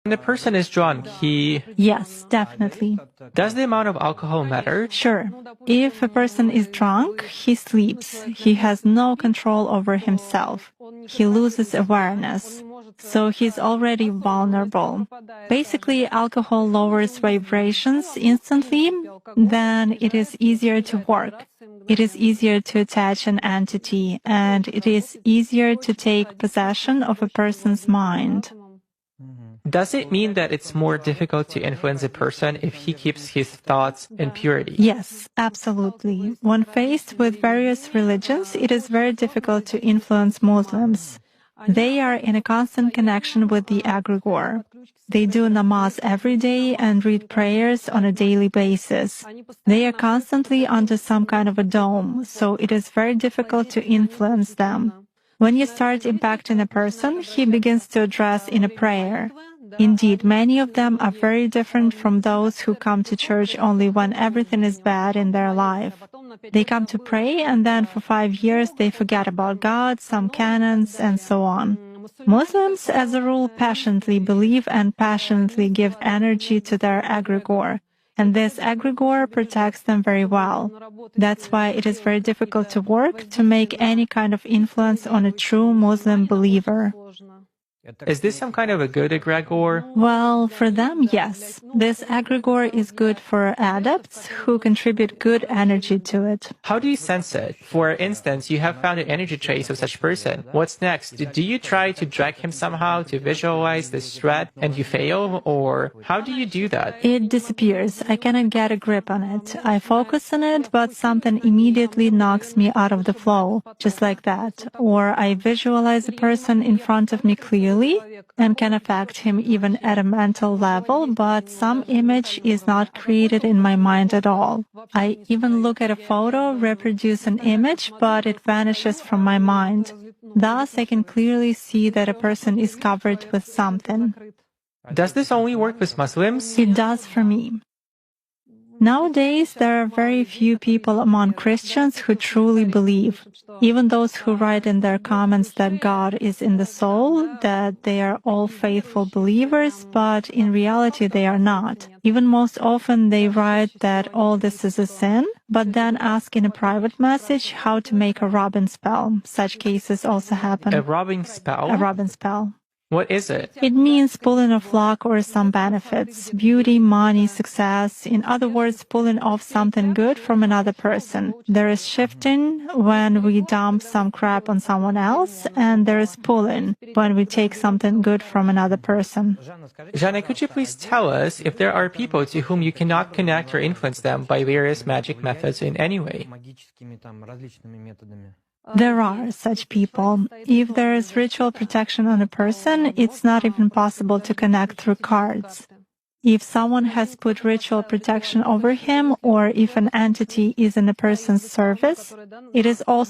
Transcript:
When a person is drunk, Yes, definitely. Does the amount of alcohol matter? Sure. If a person is drunk, he sleeps. He has no control over himself. He loses awareness. So he's already vulnerable. Basically, alcohol lowers vibrations instantly, then it is easier to work. It is easier to attach an entity, and it is easier to take possession of a person's mind. Does it mean that it's more difficult to influence a person if he keeps his thoughts in purity? Yes, absolutely. When faced with various religions, it is very difficult to influence Muslims. They are in a constant connection with the egregore. They do namaz every day and read prayers on a daily basis. They are constantly under some kind of a dome, so it is very difficult to influence them. When you start impacting a person, he begins to address in a prayer. Indeed, many of them are very different from those who come to church only when everything is bad in their life. They come to pray, and then for 5 years they forget about God, some canons, and so on. Muslims, as a rule, passionately believe and passionately give energy to their egregore. And this egregore protects them very well. That's why it is very difficult to work to make any kind of influence on a true Muslim believer. Is this some kind of a good egregore? Well, for them, yes. This egregore is good for adepts who contribute good energy to it. How do you sense it? For instance, you have found an energy trace of such person. What's next? Do you try to drag him somehow to visualize this threat and you fail? Or how do you do that? It disappears. I cannot get a grip on it. I focus on it, but something immediately knocks me out of the flow, just like that. Or I visualize a person in front of me clearly and can affect him even at a mental level, but some image is not created in my mind at all. I even look at a photo, reproduce an image, but it vanishes from my mind. Thus, I can clearly see that a person is covered with something. Does this only work with Muslims? It does for me. Nowadays, there are very few people among Christians who truly believe. Even those who write in their comments that God is in the soul, that they are all faithful believers, but in reality they are not. Even most often they write that all this is a sin, but then ask in a private message how to make a rubbing spell. Such cases also happen. A rubbing spell? A rubbing spell. What is it? It means pulling off luck or some benefits, beauty, money, success. In other words, pulling off something good from another person. There is shifting when we dump some crap on someone else, and there is pulling when we take something good from another person. Jana, could you please tell us if there are people to whom you cannot connect or influence them by various magic methods in any way? There are such people. If there is ritual protection on a person, it's not even possible to connect through cards. If someone has put ritual protection over him, or if an entity is in a person's service, it is also